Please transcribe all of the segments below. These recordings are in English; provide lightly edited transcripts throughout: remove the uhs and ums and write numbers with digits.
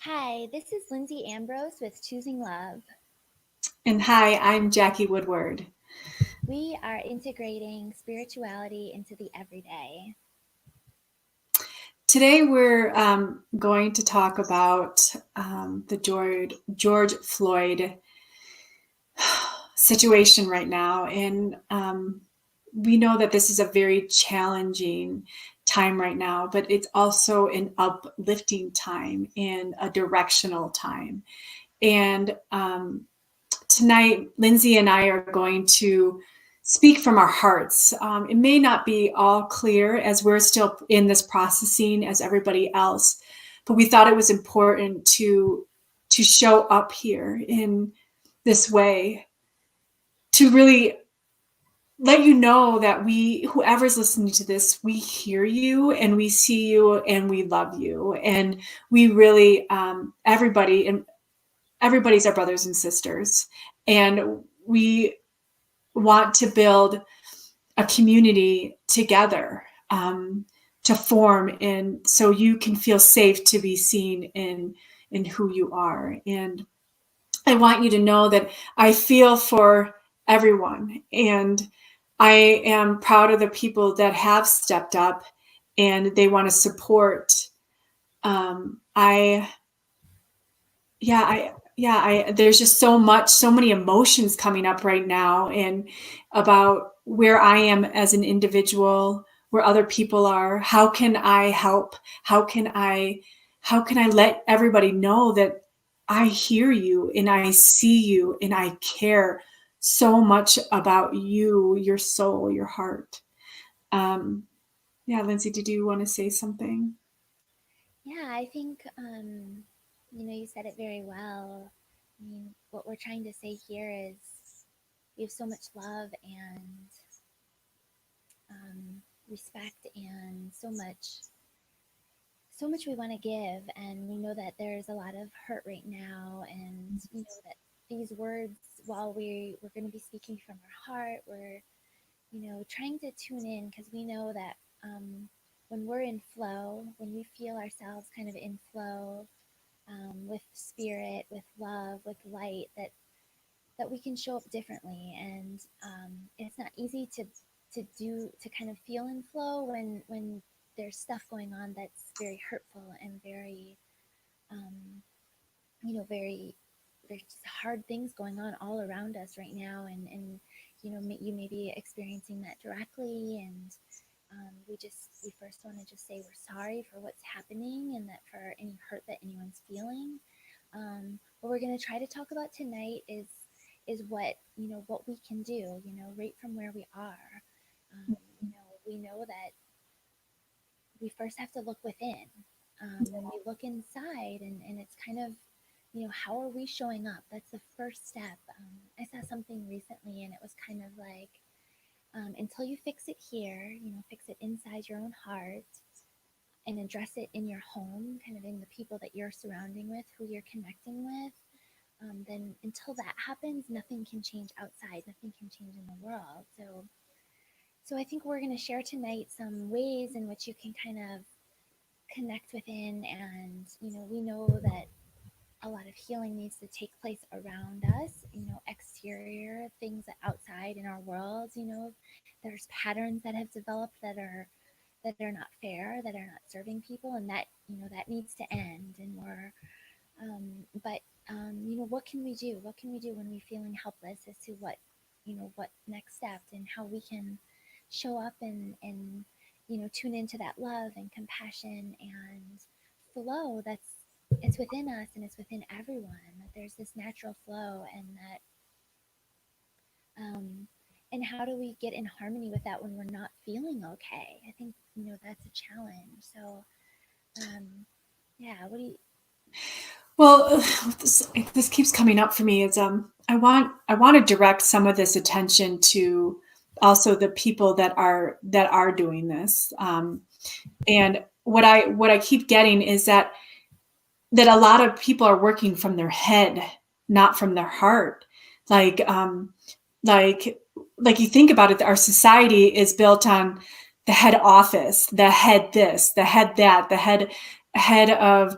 Hi, this is Lindsay Ambrose with Choosing Love. And hi, I'm Jackie Woodward. We are integrating spirituality into the everyday. Today we're going to talk about the George Floyd situation right now. And we know that this is a very challenging time right now, but it's also an uplifting time and a directional time. And tonight, Lindsay and I are going to speak from our hearts. It may not be all clear as we're still in this processing as everybody else, but we thought it was important to show up here in this way to really let you know that whoever's listening to this, we hear you and we see you and we love you, and we really everybody's our brothers and sisters, and we want to build a community together, to form, and so you can feel safe to be seen in who you are. And I want you to know that I feel for everyone, and I am proud of the people that have stepped up and they want to support. I yeah I there's just so many emotions coming up right now, and about where I am as an individual, where other people are. How can I help? How can I let everybody know that I hear you and I see you and I care so much about you, your soul, your heart. um yeah, Lindsay, did you want to say something? Yeah, I think you said it very well. I mean, what we're trying to say here is we have so much love and respect and so much we want to give, and we know that there's a lot of hurt right now, and that these words, while we're going to be speaking from our heart, we're trying to tune in because we know that when we're in flow, when we feel ourselves kind of in flow, with spirit, with love, with light, that we can show up differently. And it's not easy to kind of feel in flow when there's stuff going on that's very hurtful and very um, very there's just hard things going on all around us right now, and you may be experiencing that directly, and we first want to just say we're sorry for what's happening and that for any hurt that anyone's feeling. What we're going to try to talk about tonight is what we can do, right from where we are. We know that we first have to look within. When we look inside, and it's kind of, how are we showing up? That's the first step. I saw something recently, and it was kind of like, until you fix it here, fix it inside your own heart and address it in your home, kind of in the people that you're surrounding with, who you're connecting with, then until that happens, nothing can change outside, nothing can change in the world. So I think we're going to share tonight some ways in which you can kind of connect within, and we know that a lot of healing needs to take place around us, exterior things outside in our world. There's patterns that have developed that are not fair, that are not serving people, and that needs to end. And but what can we do? What can we do when we're feeling helpless as to what next step, and how we can show up and tune into that love and compassion and flow it's within us and it's within everyone, that there's this natural flow, and that um, and how do we get in harmony with that when we're not feeling okay? I think that's a challenge. So yeah, what do you? Well, this keeps coming up for me is I want to direct some of this attention to also the people that are doing this. And what I keep getting is that a lot of people are working from their head, not from their heart. Like like like you think about it, our society is built on the head office, the head this, the head that, the head of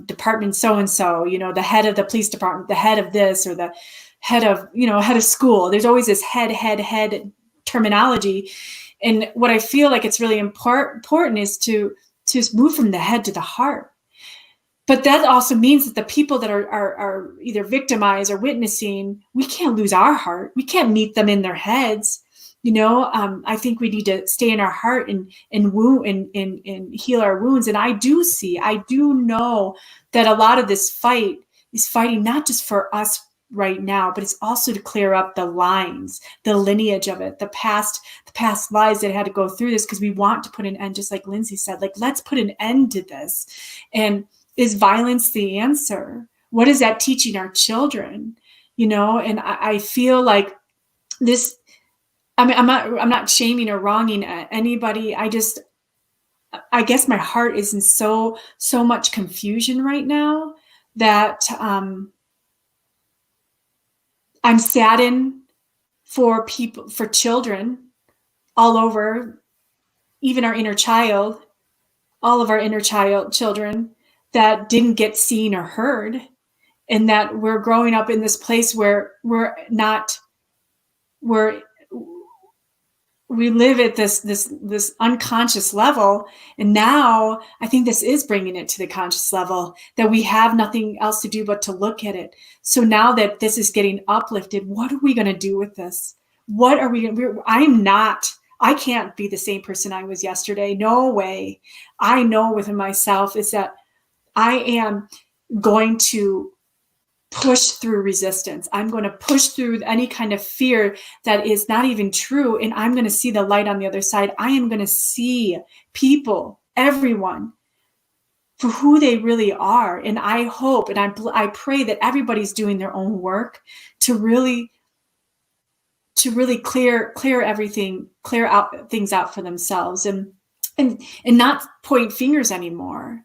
department so and so, you know, the head of the police department, the head of this, or the head of, you know, head of school. There's always this head terminology. And what I feel like it's really important is to move from the head to the heart. But that also means that the people that are either victimized or witnessing, we can't lose our heart. We can't meet them in their heads. You know, I think we need to stay in our heart and wound and heal our wounds. And I do know that a lot of this fight is fighting not just for us right now, but it's also to clear up the lines, the lineage of it, the past lives that had to go through this, because we want to put an end, just like Lindsay said, like, let's put an end to this. And is violence the answer? What is that teaching our children? You know, and I feel like this, I mean, I'm not shaming or wronging anybody. I guess my heart is in so much confusion right now that I'm saddened for people, for children all over, even our inner child, all of our inner children that didn't get seen or heard, and that we're growing up in this place where we're we live at this unconscious level. And now I think this is bringing it to the conscious level, that we have nothing else to do but to look at it. So now that this is getting uplifted, what are we going to do with this? What are we I can't be the same person I was yesterday. No way. I know within myself is that I am going to push through resistance. I'm going to push through any kind of fear that is not even true. And I'm going to see the light on the other side. I am going to see people, everyone, for who they really are. And I hope and I pray that everybody's doing their own work to really clear everything, clear out things out for themselves, and not point fingers anymore.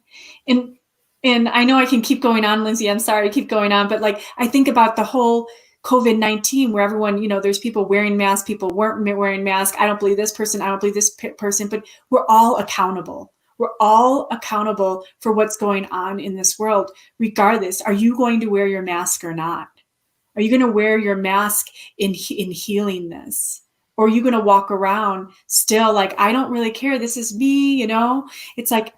And I know I can keep going on, Lindsay, I'm sorry to keep going on, but like, I think about the whole COVID-19, where everyone, you know, there's people wearing masks, people weren't wearing masks. I don't believe this person, I don't believe this person, but we're all accountable. We're all accountable for what's going on in this world. Regardless, are you going to wear your mask or not? Are you going to wear your mask in healing this? Or are you going to walk around still like, I don't really care, this is me, you know? It's like,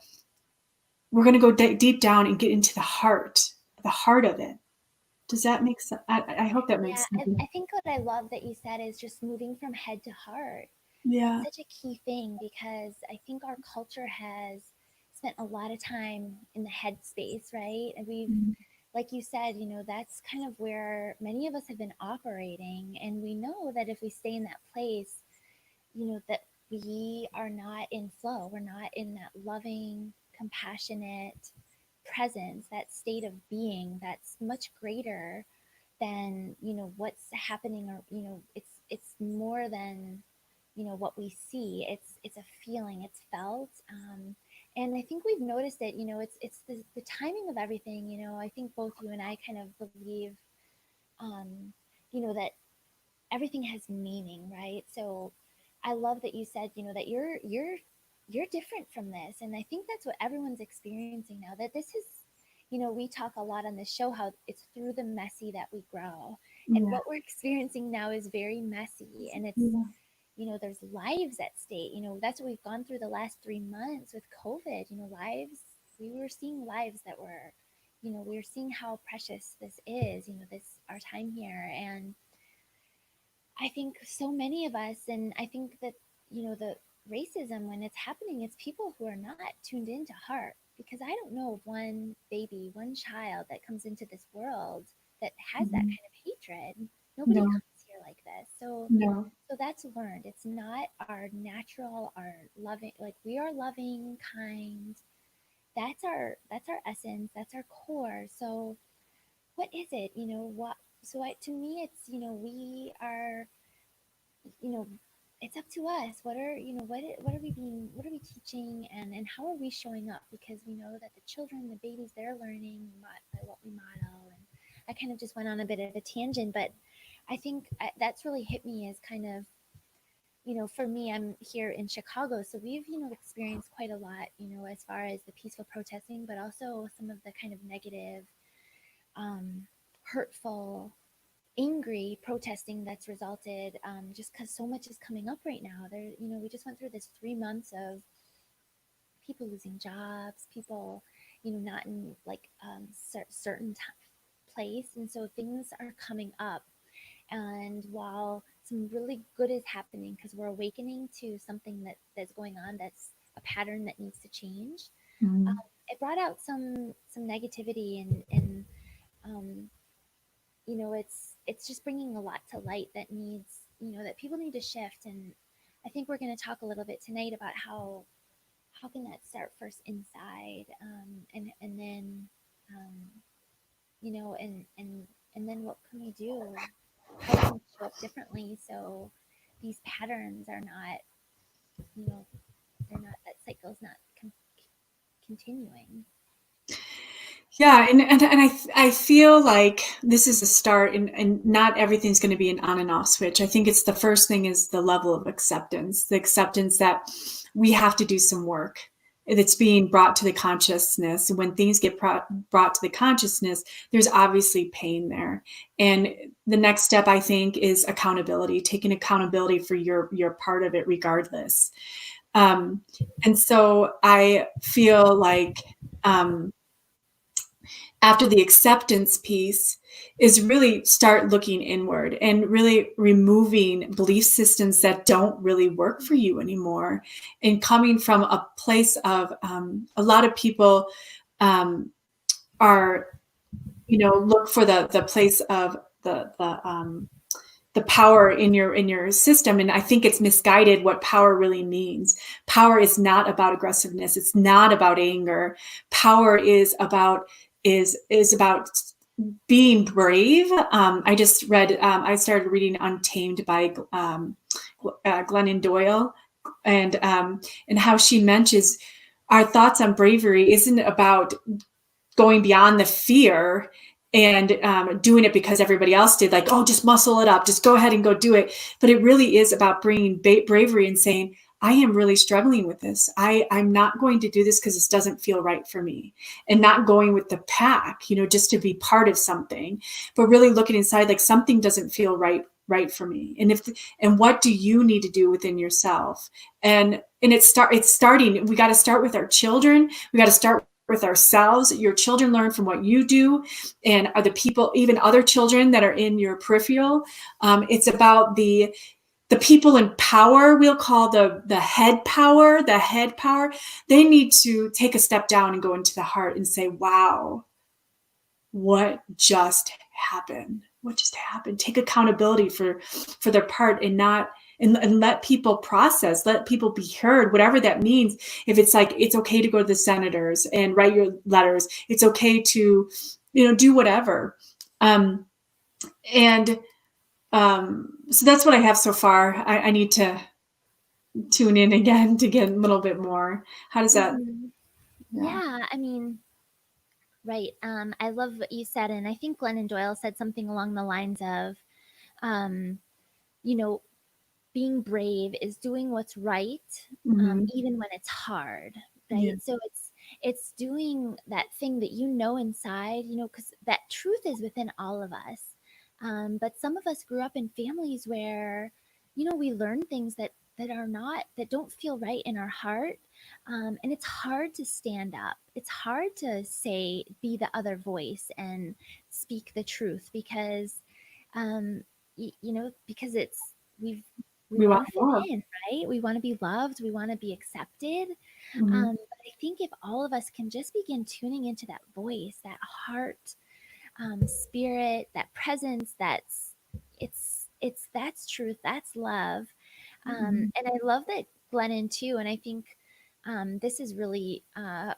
we're going to go deep down and get into the heart of it. Does that make sense? I hope that Yeah, makes sense. I think what I love that you said is just moving from head to heart. That's Yeah. such a key thing because I think our culture has spent a lot of time in the head space, right? And we've, like you said, you know, that's kind of where many of us have been operating. And we know that if we stay in that place, you know, that we are not in flow, we're not in that loving, compassionate presence, that state of being that's much greater than, you know, what's happening, or, you know, it's more than, you know, what we see. It's a feeling, it's felt. And I think we've noticed it, you know, it's the timing of everything. You know, I think both you and I kind of believe, you know, that everything has meaning, right? So I love that you said, you know, that you're different from this. And I think that's what everyone's experiencing now, that this is, you know, we talk a lot on the show how it's through the messy that we grow. And Yeah. what we're experiencing now is very messy, and it's, Yeah. you know, there's lives at stake. You know, that's what we've gone through the last 3 months with COVID. You know, lives, we were seeing lives that were, you know, we were seeing how precious this is, you know, this, our time here. And I think so many of us, and I think that, you know, the racism, when it's happening, it's people who are not tuned into heart. Because I don't know of one baby, one child that comes into this world that has that Mhm. kind of hatred. Nobody No, comes here like this. So no, that's learned. It's not our natural, our loving, like, we are loving, kind. That's our essence, that's our core. So what is it? You know, what, so to me it's, you know, we are, you know, it's up to us. What are, you know, what are we being, what are we teaching, and how are we showing up? Because we know that the children, the babies, they're learning by what we model. And I kind of just went on a bit of a tangent, but I think that's really hit me as kind of for me, I'm here in Chicago, so we've, experienced quite a lot, as far as the peaceful protesting, but also some of the kind of negative, um, hurtful, angry protesting that's resulted, just because so much is coming up right now. We just went through this 3 months of people losing jobs, people, not in like certain place, and so things are coming up. And while some really good is happening because we're awakening to something that's going on, that's a pattern that needs to change, Mhm. it brought out some negativity, and um, it's just bringing a lot to light that needs, that people need to shift. And I think we're going to talk a little bit tonight about how can that start first inside, and then, um, and then what can we do? How can we show up differently so these patterns are not, you know, they're not, that cycle is not continuing. Yeah, and I feel like this is a start, and not everything's going to be an on and off switch. I think it's the first thing is the level of acceptance, the acceptance that we have to do some work that's being brought to the consciousness. When things get brought to the consciousness, there's obviously pain there. And the next step, I think, is accountability, taking accountability for your part of it, regardless. Um, and so I feel like, um, after the acceptance piece is really start looking inward and really removing belief systems that don't really work for you anymore, and coming from a place of, a lot of people, um, are, look for the place of the power in your system, and I think it's misguided what power really means. Power is not about aggressiveness, it's not about anger. Power is about being brave. I just read, I started reading Untamed by, Glennon Doyle, and how she mentions our thoughts on bravery isn't about going beyond the fear and, doing it because everybody else did, like, oh, just muscle it up, just go ahead and go do it. But it really is about bringing bravery and saying, I am really struggling with this. I'm not going to do this because this doesn't feel right for me, and not going with the pack, just to be part of something, but really looking inside, like, something doesn't feel right for me. And what do you need to do within yourself? And it's starting, we got to start with our children. We got to start with ourselves. Your children learn from what you do, and are the people, even other children that are in your peripheral. It's about the people in power, we'll call the head power, they need to take a step down and go into the heart and say, wow, what just happened. Take accountability for their part, and not, and let people process, let people be heard, whatever that means. If it's like, it's okay to go to the senators and write your letters, it's okay to, do whatever. And so that's what I have so far. I need to tune in again to get a little bit more. How does that? Mm-hmm. Yeah. Yeah, I mean, right. I love what you said, and I think Glennon Doyle said something along the lines of, um, you know, being brave is doing what's right, Mm-hmm. even when it's hard, Yeah. right? So it's doing that thing that inside, because that truth is within all of us. But some of us grew up in families where, we learn things that are not, that don't feel right in our heart, and it's hard to stand up. It's hard to say, be the other voice and speak the truth because, um, because we We want want to fit more. in, right? We want to be loved. We want to be accepted. Mm-hmm. But I think if all of us can just begin tuning into that voice, that heart, spirit, that presence, that's truth, that's love. Mm-hmm. And I love that Glennon too. And I think, this is really, I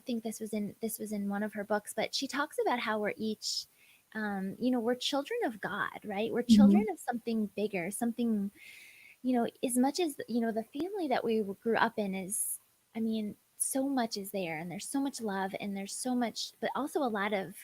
think this was in one of her books, but she talks about how we're each, we're children of God, right? We're Mm-hmm. children of something bigger, something, as much as, the family that we grew up in is, I mean, so much is there, and there's so much love, and there's so much, but also a lot of,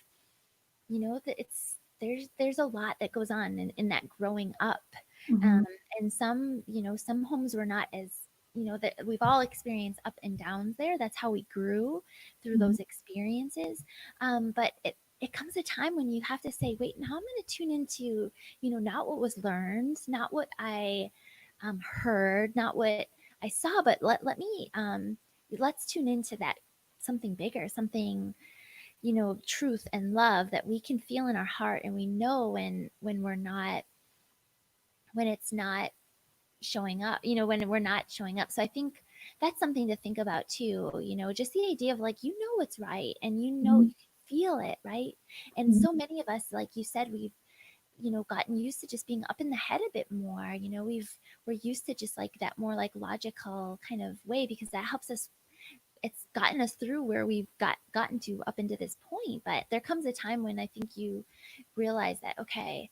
that it's, there's a lot that goes on in that growing up. Mhm. And some, some homes were not as, that we've all experienced up and downs there. That's how we grew through Mhm. those experiences. But it comes a time when you have to say, wait, now I'm going to tune into, not what was learned, not what I heard, not what I saw, but let's tune into that something bigger, something, truth and love that we can feel in our heart, and we know when we're not, when it's not showing up, when we're not showing up. So I think that's something to think about too, just the idea of like, what's right, and Mhm. you can feel it, right? And Mhm. so many of us, like you said, we've, gotten used to just being up in the head a bit more. We're used to just like that more like logical kind of way, because that helps us, it's gotten us through where we've gotten to up into this point. But there comes a time when I think you realize that, okay,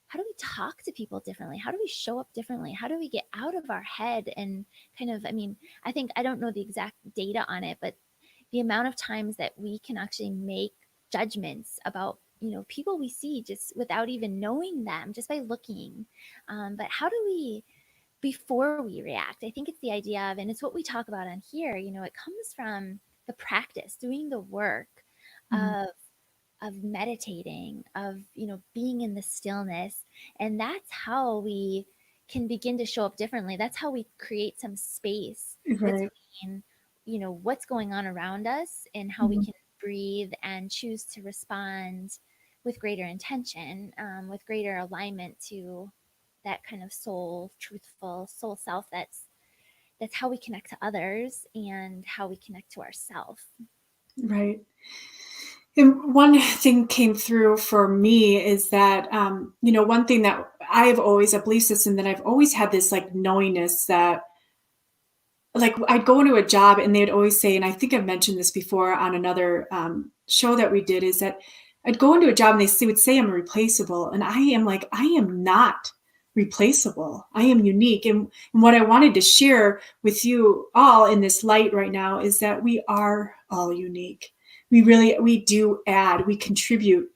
how do we talk to people differently? How do we show up differently? How do we get out of our head and kind of, I mean, I think, I don't know the exact data on it, but the amount of times that we can actually make judgments about, people we see just without even knowing them, just by looking. But how do we, before we react, I think it's the idea of, and it's what we talk about on here, it comes from the practice, doing the work Mhm. of meditating, of, being in the stillness. And that's how we can begin to show up differently. That's how we create some space Right. between, what's going on around us, and how we Mhm. can breathe and choose to respond with greater intention, with greater alignment to that kind of soul, truthful soul self. That's how we connect to others and how we connect to ourselves. Right. And one thing came through for me is that, one thing that I've always, a belief system that I've always had this like knowingness that, like, I'd go into a job and they'd always say, and I think I've mentioned this before on another show that we did, is that I'd go into a job and would say I'm replaceable. And I am like, I am not replaceable. I am unique. And what I wanted to share with you all in this light right now is that we are all unique. We do add, we contribute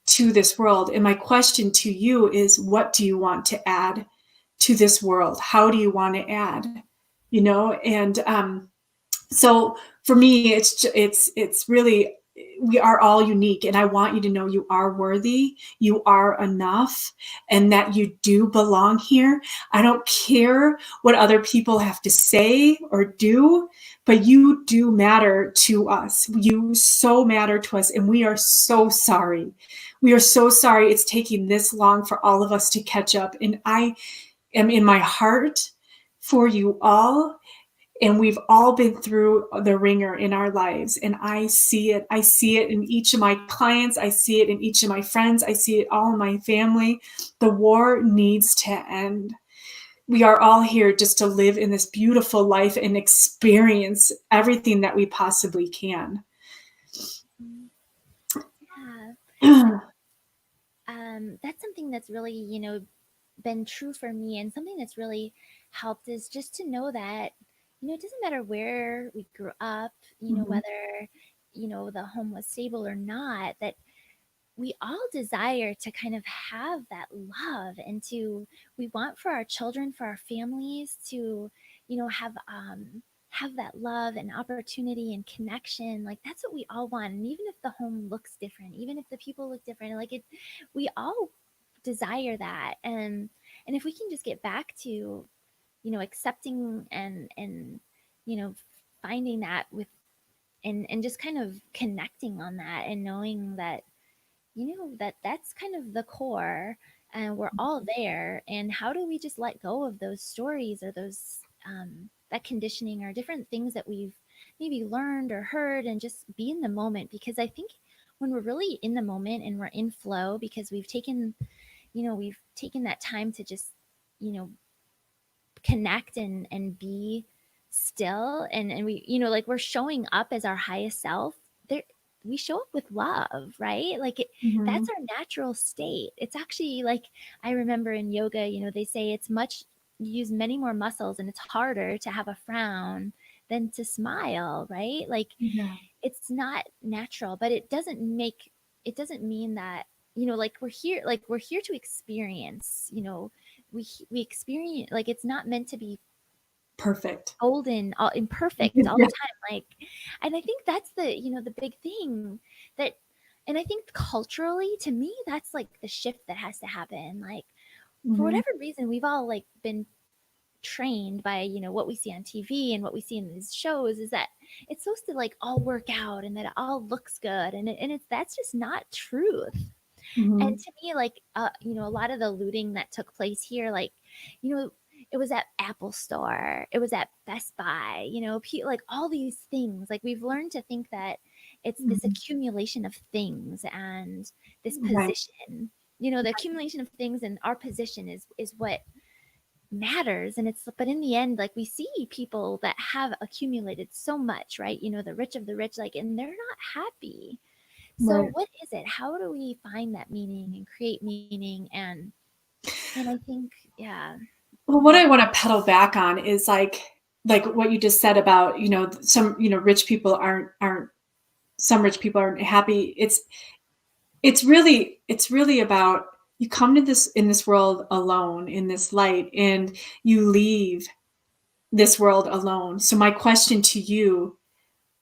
to this world. And my question to you is, what do you want to add to this world? How do you want to add? And so for me, it's really, we are all unique, and I want you to know you are worthy, you are enough, and that you do belong here. I don't care what other people have to say or do, but you do matter to us. You so matter to us, and we are so sorry. We are so sorry it's taking this long for all of us to catch up. And I am in my heart for you all, and we've all been through the ringer in our lives, and I see it in each of my clients, I see it in each of my friends, I see it all in my family. The war needs to end. We are all here just to live in this beautiful life and experience everything that we possibly can. Mm, yeah. That's something that's really, been true for me, and something that's really helped is just to know that, it doesn't matter where we grew up, Mhm. whether, the home was stable or not, that we all desire to kind of have that love, and to, we want for our children, for our families to, have that love and opportunity and connection. Like, that's what we all want. And even if the home looks different, even if the people look different, like it, we all desire that. And if we can just get back to, accepting and you know finding that with, and just kind of connecting on that, and knowing that, that that's kind of the core, and we're all there. And how do we just let go of those stories, or those, um, that conditioning, or different things that we've maybe learned or heard, and just be in the moment? Because I think when we're really in the moment and we're in flow, because we've taken that time to just, you know connect and be still, and we, like, we're showing up as our highest self there. We show up with love, right? Like that's Mhm. our natural state. It's actually like, I remember in yoga, they say it's much, you use many more muscles, and it's harder to have a frown than to smile, right? Like, Yeah. it's not natural, but it doesn't mean that, like we're here to experience, we experience, like, it's not meant to be Perfect. golden, all imperfect all the time, like, and I think that's the, the big thing that, and I think culturally, to me, that's like the shift that has to happen. Like, for Mhm. whatever reason, we've all like been trained by, what we see on TV and what we see in these shows, is that it's supposed to like all work out and that it all looks good, and it's that's just not truth. And Mhm. to me, like, a lot of the looting that took place here, like, you know, it was at Apple Store, it was at Best Buy, like all these things. Like, we've learned to think that it's this Mhm. accumulation of things and this Right. position. The accumulation of things and our position is what matters. And it's, but in the end, like, we see people that have accumulated so much, right? The rich of the rich, like, and they're not happy. So Right. what is it? How do we find that meaning and create meaning? And I think, yeah. Well, what I want to pedal back on is like what you just said about, some, rich people aren't some rich people aren't happy. It's really about, you come to this in this world alone, in this light, and you leave this world alone. So my question to you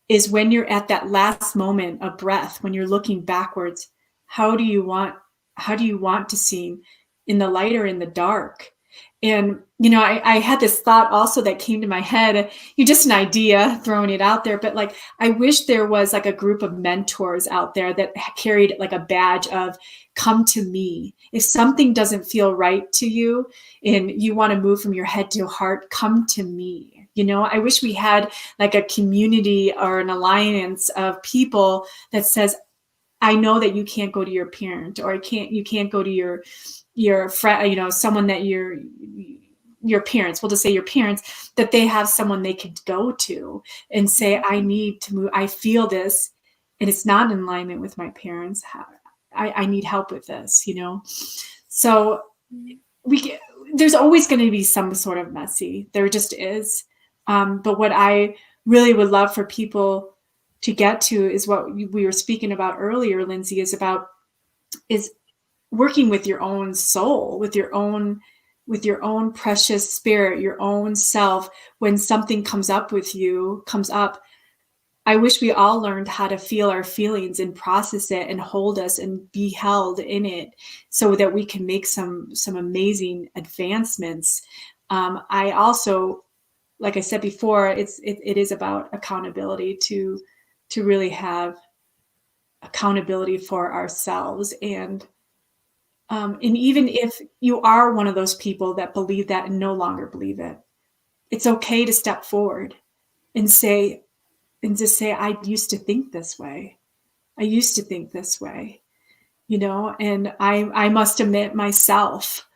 is, when you're at that last moment of breath, when you're looking backwards, how do you want how do you want to seem, in the light or in the dark? And I had this thought also that came to my head. You just an idea, throwing it out there, but like, I wish there was like a group of mentors out there that carried like a badge of, come to me. If something doesn't feel right to you and you want to move from your head to heart, come to me. I wish we had like a community or an alliance of people that says, I know that you can't go to your parent, or you can't go to your friend, someone that your parents, we'll just say your parents, that they have someone they could go to and say, I need to move, I feel this, and it's not in alignment with my parents. I need help with this. So Mhm. we get, there's always going to be some sort of messy. There just is. But what I really would love for people to get to is what we were speaking about earlier, Lindsay, is working with your own soul, with your own precious spirit, your own self. When something comes up, I wish we all learned how to feel our feelings and process it and hold us and be held in it, so that we can make some amazing advancements. I also, like I said before, it is about accountability, to really have accountability for ourselves. And even if you are one of those people that believe that and no longer believe it, it's okay to step forward and say, and just say, I used to think this way. I used to think this way, and I must admit myself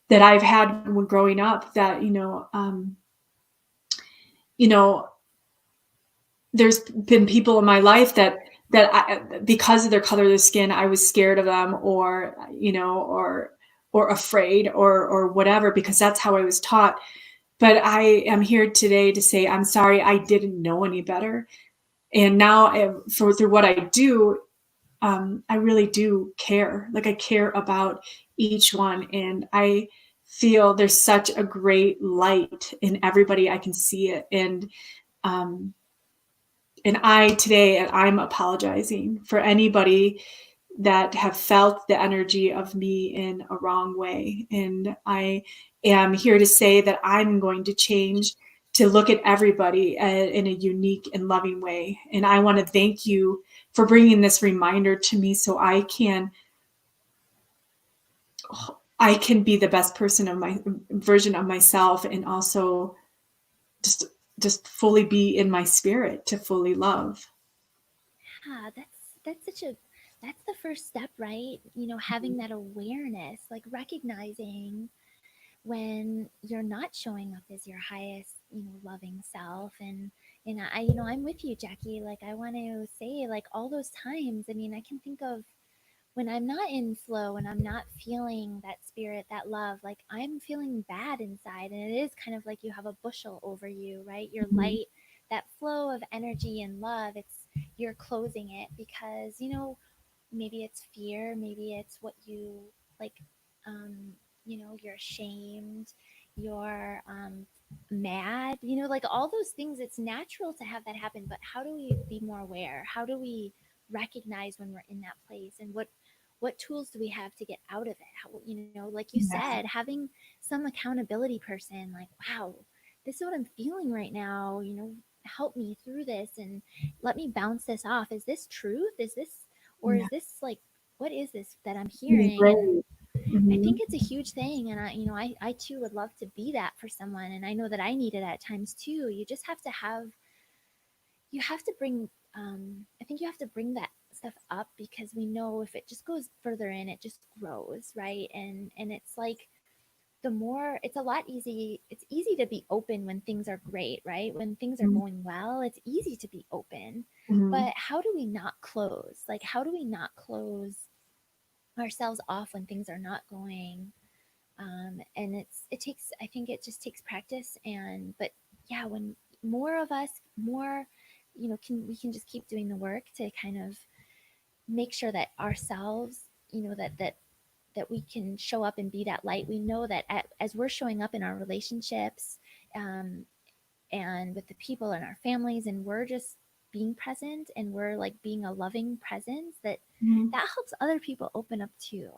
that I've had, when growing up, that, you know, there's been people in my life that because of their color of their skin, I was scared of them, or, or afraid, or whatever, because that's how I was taught. But I am here today to say, I'm sorry, I didn't know any better. And now, through what I do, I really do care. Like, I care about each one, and I feel there's such a great light in everybody. I can see it, um, and I'm apologizing for anybody that have felt the energy of me in a wrong way. And I am here to say that I'm going to change, to look at everybody in a unique and loving way. And I want to thank you for bringing this reminder to me, so I can be the best person of my version of myself, and also just just fully be in my spirit, to fully love. Yeah, that's such a that's the first step, right? Having that awareness, like recognizing when you're not showing up as your highest, loving self. And I'm with you, Jackie. Like, I want to say, like, all those times, I mean, I can think of when I'm not in flow, when I'm not feeling that spirit, that love, like, I'm feeling bad inside. And it is kind of like you have a bushel over you, right? Your Mhm. light, that flow of energy and love, you're closing it because, maybe it's fear, maybe it's what you like, um, you're ashamed, you're mad, like all those things. It's natural to have that happen, but how do we be more aware? How do we recognize when we're in that place, and what tools do we have to get out of it? How, like you said, Yeah. having some accountability person, like, wow, this is what I'm feeling right now, help me through this and let me bounce this off. Is this truth? Is this, or Yeah. is this like, what is this that I'm Being hearing? And brave. I think Mhm. it's a huge thing. And I too would love to be that for someone. And I know that I need it at times too. You just have to have, you have to bring, I think you have to bring that stuff up, because we know if it just goes further in, it just grows, right? And it's like, the more, it's a lot easy, it's easy to be open when things are great, right? When things are Mhm. going well, it's easy to be open. But Mhm. how do we not close? Like, how do we not close ourselves off when things are not going? And it takes, I think it just takes practice. And but yeah, when more of us, more, can we can just keep doing the work to kind of make sure that ourselves, that we can show up and be that light. We know that as we're showing up in our relationships, um, and with the people in our families, and we're just being present, and we're like being a loving presence, that Mhm. that helps other people open up too.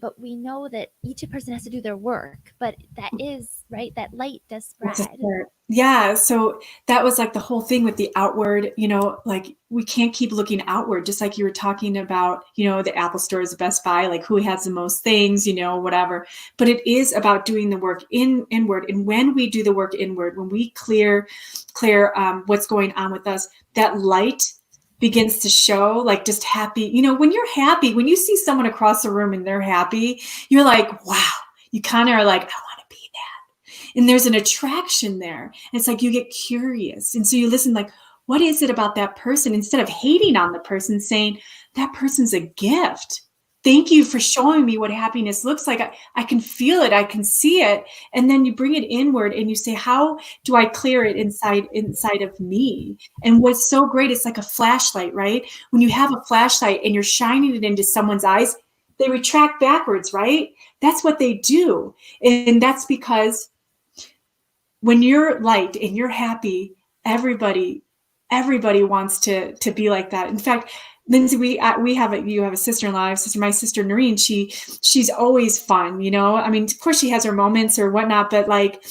But we know that each person has to do their work, but that is right, that light does That's a spread. start. Yeah, so that was like the whole thing with the outward, like we can't keep looking outward, just like you were talking about, the Apple stores, the Best Buy, like who has the most things, whatever. But it is about doing the work inward. And when we do the work inward, when we clear what's going on with us, that light begins to show, like just happy. When you're happy, when you see someone across the room and they're happy, you're like, wow. You kind of are like, I want to be and there's an attraction there. And it's like you get curious. And so you listen, like, what is it about that person? Instead of hating on the person, saying, that person's a gift. Thank you for showing me what happiness looks like. I can feel it. I can see it. And then you bring it inward and you say, how do I clear it inside of me? And what's so great, it's like a flashlight, right? When you have a flashlight and you're shining it into someone's eyes, they retract backwards, right? That's what they do. And that's because when you're light and you're happy, everybody wants to be like that. In fact, Lindsay, we have you have a sister-in-law, I have a sister, my sister Noreen, she's always fun, I mean, of course she has her moments or whatnot, but like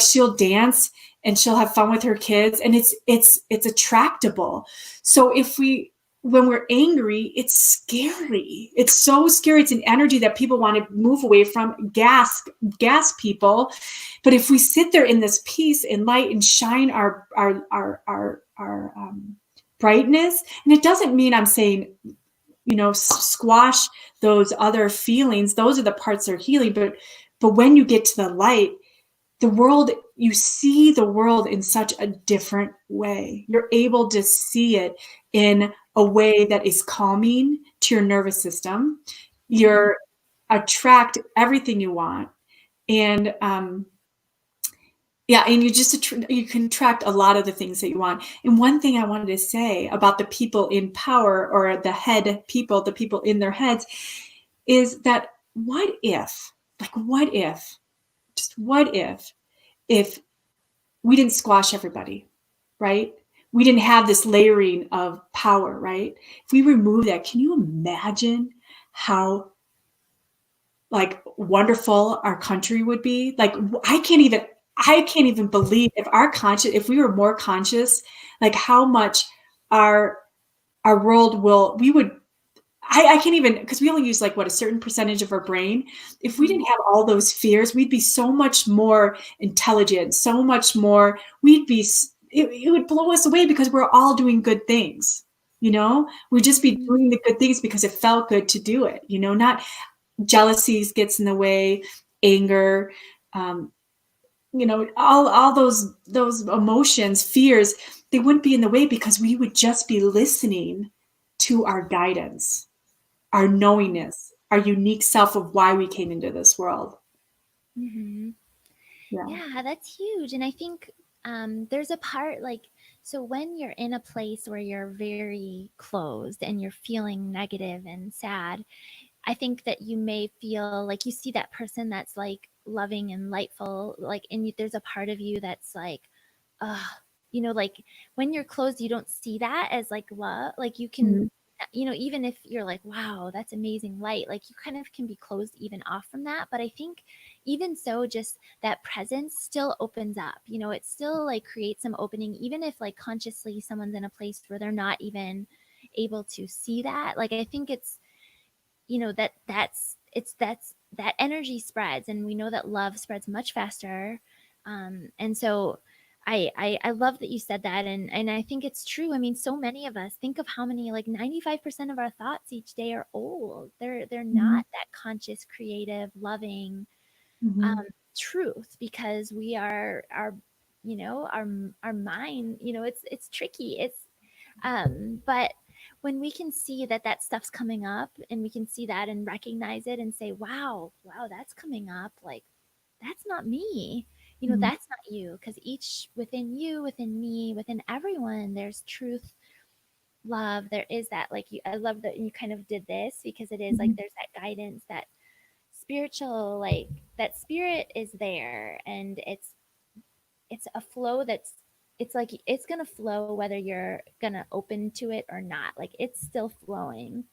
she'll dance and she'll have fun with her kids, and it's attractable. So when we're angry, it's scary. It's so scary. It's an energy that people want to move away from, gas people. But if we sit there in this peace and light and shine our brightness, and it doesn't mean I'm saying, squash those other feelings. Those are the parts that are healing. But when you get to the light, the world, you see the world in such a different way. You're able to see it in a way that is calming to your nervous system. Mm-hmm. You're attract everything you want. And yeah, and you can attract a lot of the things that you want. And one thing I wanted to say about the people in power, or the head people, the people in their heads, is that what if we didn't squash everybody, right? We didn't have this layering of power, right? If we remove that, can you imagine how like wonderful our country would be? Like I can't even believe if we were more conscious, like how much our world we would I can't even, because we only use like what, a certain percentage of our brain. If we Mm-hmm. didn't have all those fears, we'd be so much more intelligent, so much more, it would blow us away, because we're all doing good things. We'd just be Mm-hmm. doing the good things because it felt good to do it, not jealousies gets in the way, anger, um, all those emotions, fears, they wouldn't be in the way, because we would just be listening to our guidance, our knowingness, our unique self of why we came into this world. Mm-hmm. Yeah. Yeah, that's huge. And I think there's a part like, so when you're in a place where you're very closed and you're feeling negative and sad, I think that you may feel like you see that person that's like loving and lightful, like, and there's a part of you that's like, like when you're closed, you don't see that as like love. Like you can, Mhm. even if you're like, wow, that's amazing light, like you kind of can be closed even off from that. But I think even so, just that presence still opens up, it still like creates some opening, even if like consciously someone's in a place where they're not even able to see that. Like I think it's, that energy spreads, and we know that love spreads much faster. And so I love that you said that, and I think it's true. I mean, so many of us, think of how many, like 95% of our thoughts each day are old. They're not Mhm. that conscious, creative, loving Mhm. truth, because we are our our mind, it's tricky. But when we can see that that stuff's coming up, and we can see that and recognize it and say, wow, that's coming up, like that's not me, Mhm. that's not you, because each within you, within me, within everyone, there's truth, love. There is that, like, I love that you kind of did this, because it is like Mhm. there's that guidance, that spiritual, like that spirit is there, and it's a flow that's, it's like it's gonna flow whether you're gonna open to it or not. Like it's still flowing.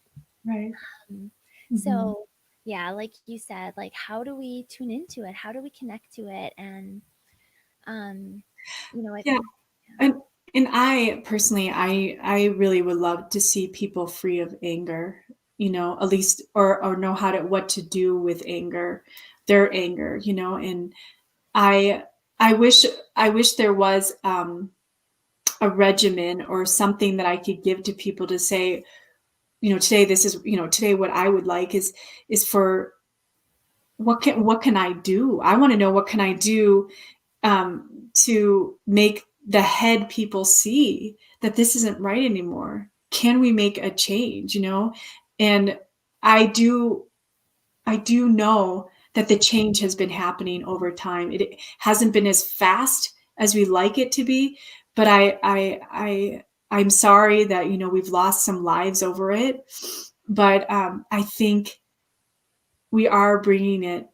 Right. Um, Mhm. so yeah, like you said, like how do we tune into it? How do we connect to it? And um, I Yeah, think, and I personally, I really would love to see people free of anger, at least, or know how to what to do with anger, their anger, and I I wish I wish there was a regimen or something that I could give to people to say, today this is, today what I would like is for what can I do? I want to know what can I do um, to make the head people see that this isn't right anymore. Can we make a change? And I do I do know that the change has been happening over time. It hasn't been as fast as we like it to be, but I'm sorry that we've lost some lives over it. But I think we are bringing it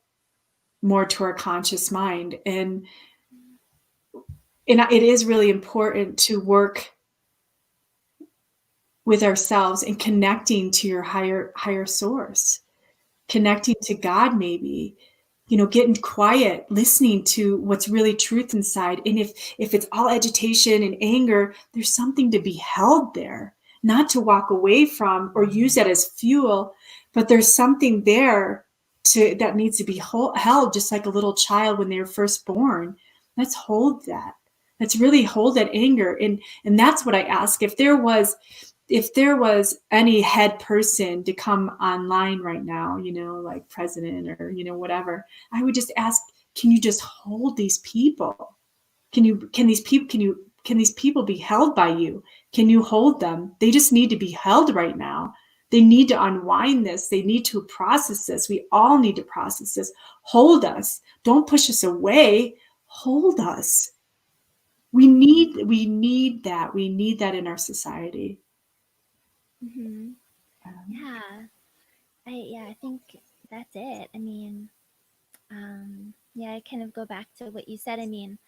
more to our conscious mind, and it is really important to work with ourselves and connecting to your higher source, connecting to God, maybe, getting quiet, listening to what's really truth inside. And if it's all agitation and anger, there's something to be held there, not to walk away from or use that as fuel, but there's something there that needs to be held, just like a little child when they're first born. Let's hold that. Let's really hold that anger. And that's what I ask. If there was any head person to come online right now, like president or, whatever, I would just ask, can you just hold these people? Can these people be held by you? Can you hold them? They just need to be held right now. They need to unwind this. They need to process this. We all need to process this. Hold us. Don't push us away. Hold us. We need that. We need that in our society. mm-hmm. Um, Yeah, I think that's it. I mean, yeah, I kind of go back to what you said. I mean,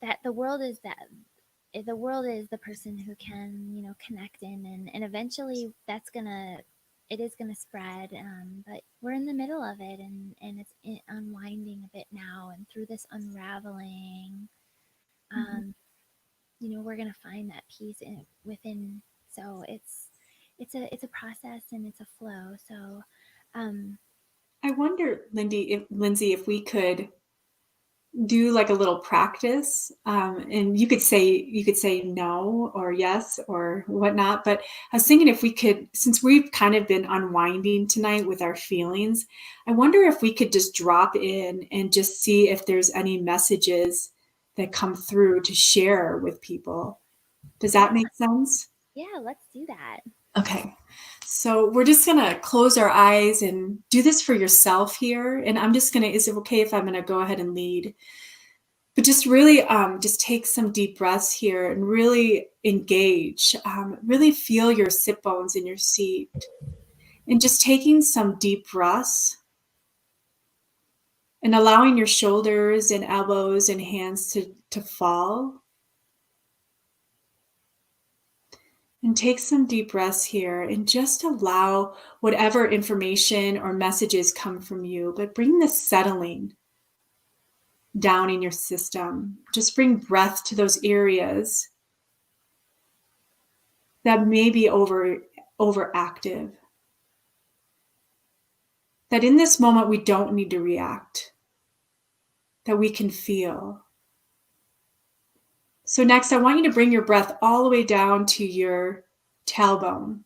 that the world is that the world is the person who can, connect in, and eventually that's gonna, it is gonna spread. But we're in the middle of it, and it's unwinding a bit now, and through this unraveling, mhm. um, we're gonna find that peace within. So it's a process, and it's a flow. So, um, I wonder, Lindsay, if we could do like a little practice, and you could say no or yes or whatnot. But I was thinking, if we could, since we've kind of been unwinding tonight with our feelings, I wonder if we could just drop in and just see if there's any messages that come through to share with people. Does yeah, that make sense? yeah, let's do that. Okay. So we're just going to close our eyes and do this for yourself here. And I'm just going to, is it okay if I'm going to go ahead and lead? But just really just take some deep breaths here and really engage. Really feel your sit bones in your seat. And just taking some deep breaths and allowing your shoulders and elbows and hands to fall. And take some deep breaths here and just allow whatever information or messages come from you, but bring the settling down in your system. Just bring breath to those areas that may be overactive. That in this moment we don't need to react, that we can feel. So next, I want you to bring your breath all the way down to your tailbone.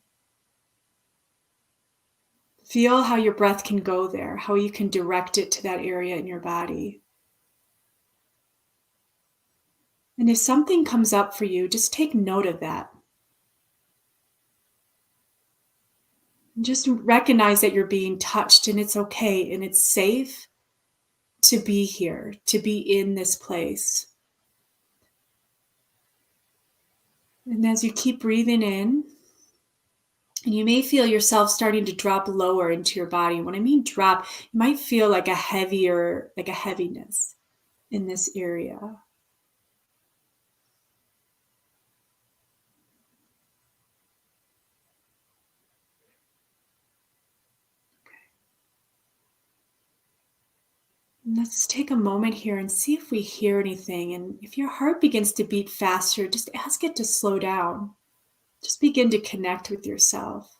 Feel how your breath can go there, how you can direct it to that area in your body. And if something comes up for you, just take note of that. And just recognize that you're being touched and it's okay and it's safe to be here, to be in this place. And as you keep breathing in, and you may feel yourself starting to drop lower into your body. When I mean drop, you might feel like a heaviness in this area. Let's take a moment here and see if we hear anything. And if your heart begins to beat faster, just ask it to slow down. Just begin to connect with yourself.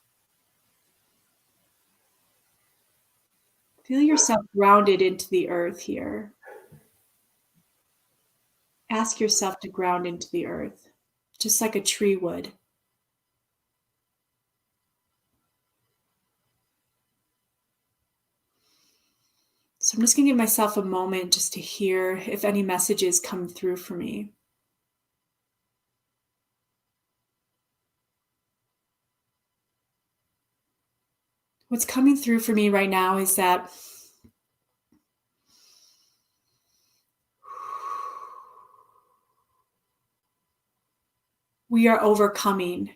Feel yourself grounded into the earth here. Ask yourself to ground into the earth, just like a tree would. So I'm just going to give myself a moment just to hear if any messages come through for me. What's coming through for me right now is that we are overcoming.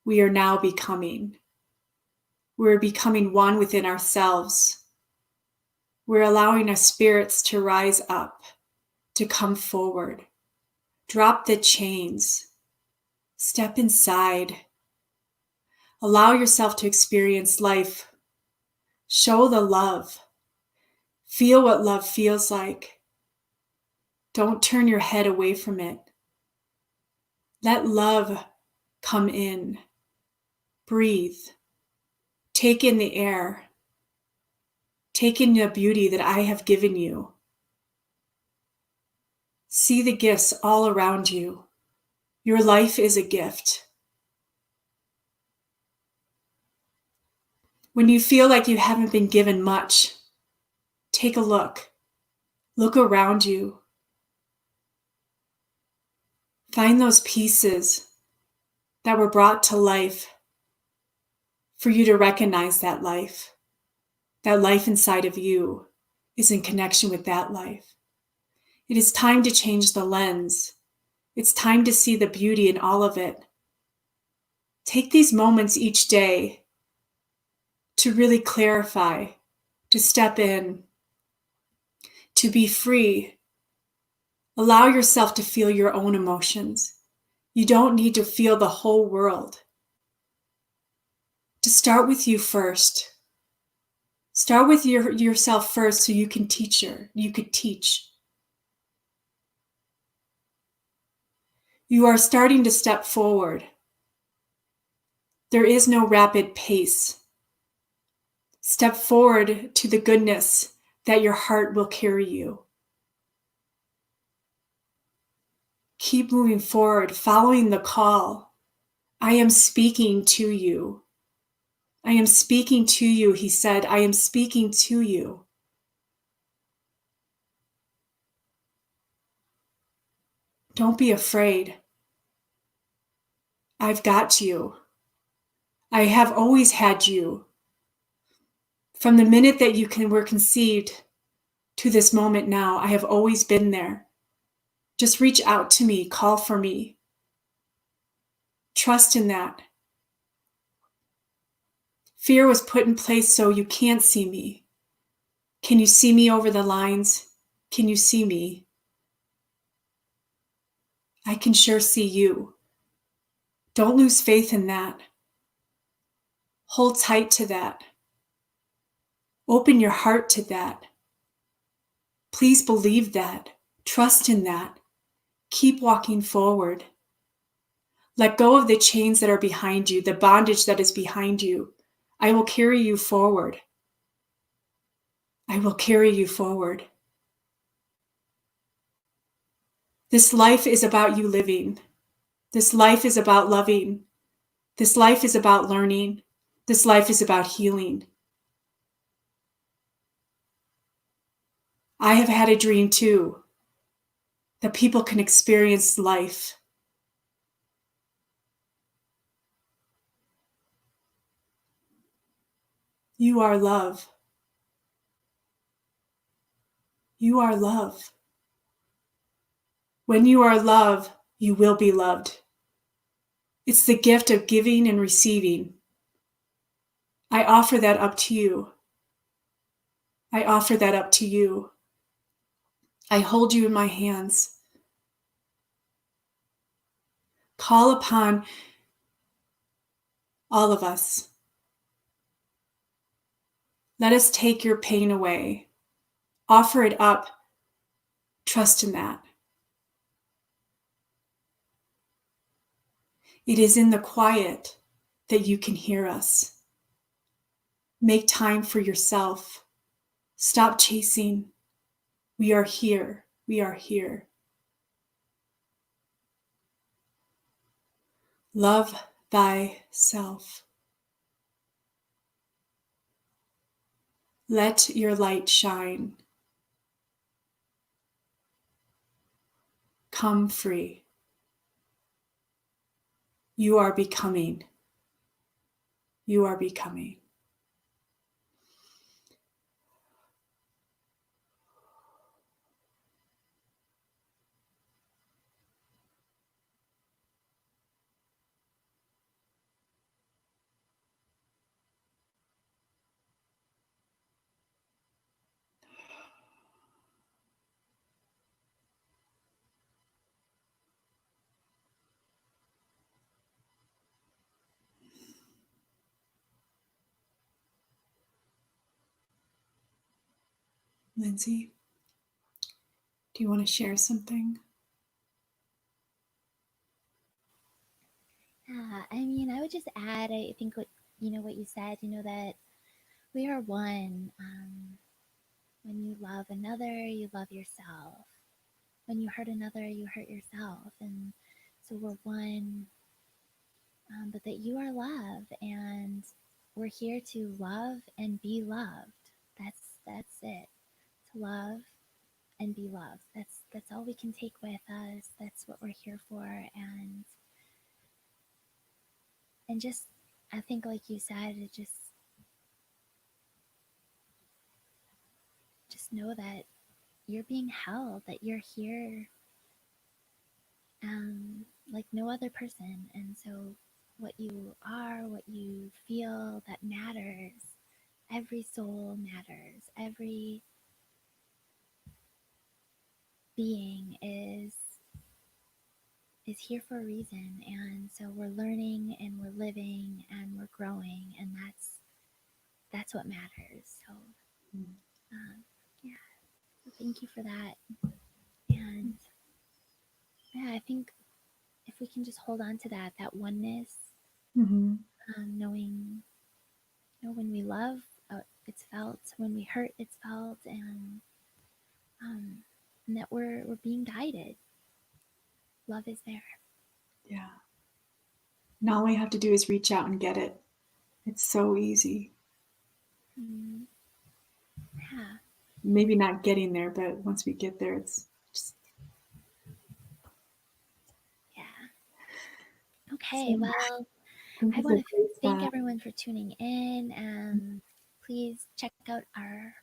We are now becoming. We're becoming one within ourselves. We're allowing our spirits to rise up, to come forward. Drop the chains. Step inside. Allow yourself to experience life. Show the love. Feel what love feels like. Don't turn your head away from it. Let love come in. Breathe. Take in the air. Take in the beauty that I have given you. See the gifts all around you. Your life is a gift. When you feel like you haven't been given much, take a look. Look around you. Find those pieces that were brought to life for you to recognize that life. That life inside of you is in connection with that life. It is time to change the lens. It's time to see the beauty in all of it. Take these moments each day to really clarify, to step in, to be free. Allow yourself to feel your own emotions. You don't need to feel the whole world. To start with you first. Start with yourself first so you can teach. You are starting to step forward. There is no rapid pace. Step forward to the goodness that your heart will carry you. Keep moving forward, following the call. I am speaking to you. I am speaking to you, he said. I am speaking to you. Don't be afraid. I've got you. I have always had you. From the minute that you were conceived to this moment now, I have always been there. Just reach out to me, call for me. Trust in that. Fear was put in place so you can't see me. Can you see me over the lines? Can you see me? I can sure see you. Don't lose faith in that. Hold tight to that. Open your heart to that. Please believe that. Trust in that. Keep walking forward. Let go of the chains that are behind you, the bondage that is behind you. I will carry you forward. I will carry you forward. This life is about you living. This life is about loving. This life is about learning. This life is about healing. I have had a dream too, that people can experience life. You are love. You are love. When you are love, you will be loved. It's the gift of giving and receiving. I offer that up to you. I offer that up to you. I hold you in my hands. Call upon all of us. Let us take your pain away. Offer it up. Trust in that. It is in the quiet that you can hear us. Make time for yourself. Stop chasing. We are here. We are here. Love thyself. Let your light shine. Come free. You are becoming. You are becoming. Lindsay, do you want to share something? I mean, I would just add, I think what you said, that we are one. When you love another, you love yourself. When you hurt another, you hurt yourself. And so we're one, but that you are love, and we're here to love and be loved. That's it. To love and be loved. That's all we can take with us. That's what we're here for. And just, I think, like you said, it just know that you're being held, that you're here, like no other person. And so what you are, what you feel, that matters. Every soul matters. Every being is here for a reason. And so we're learning and we're living and we're growing, and that's what matters. So yeah, so thank you for that. And yeah, I think if we can just hold on to that oneness, Mm-hmm. knowing, when we love, it's felt. When we hurt, it's felt. Um, and that we're being guided. Love is there. Yeah. And all we have to do is reach out and get it. It's so easy. Mm, yeah. Maybe not getting there, but once we get there, it's just Yeah. so. Okay. Well, I think I it's a want to great thank spot. everyone for tuning in. Please check out our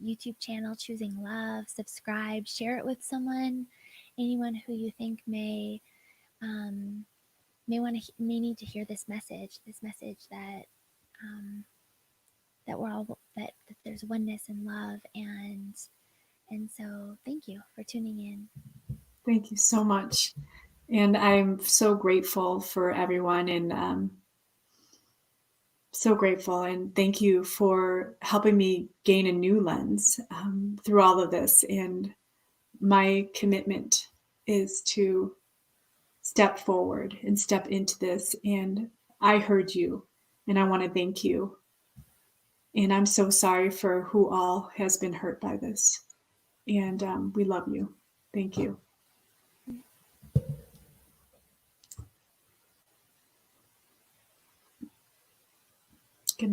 YouTube channel, Choosing Love. Subscribe, share it with anyone who you think um, may need to hear this message. This message that um, that we're all that there's oneness and love, and so thank you for tuning in. Thank you so much. And I'm so grateful for everyone, and so grateful. And thank you for helping me gain a new lens through all of this. And my commitment is to step forward and step into this. And I heard you, and I want to thank you. And I'm so sorry for who all has been hurt by this. And we love you. Thank you.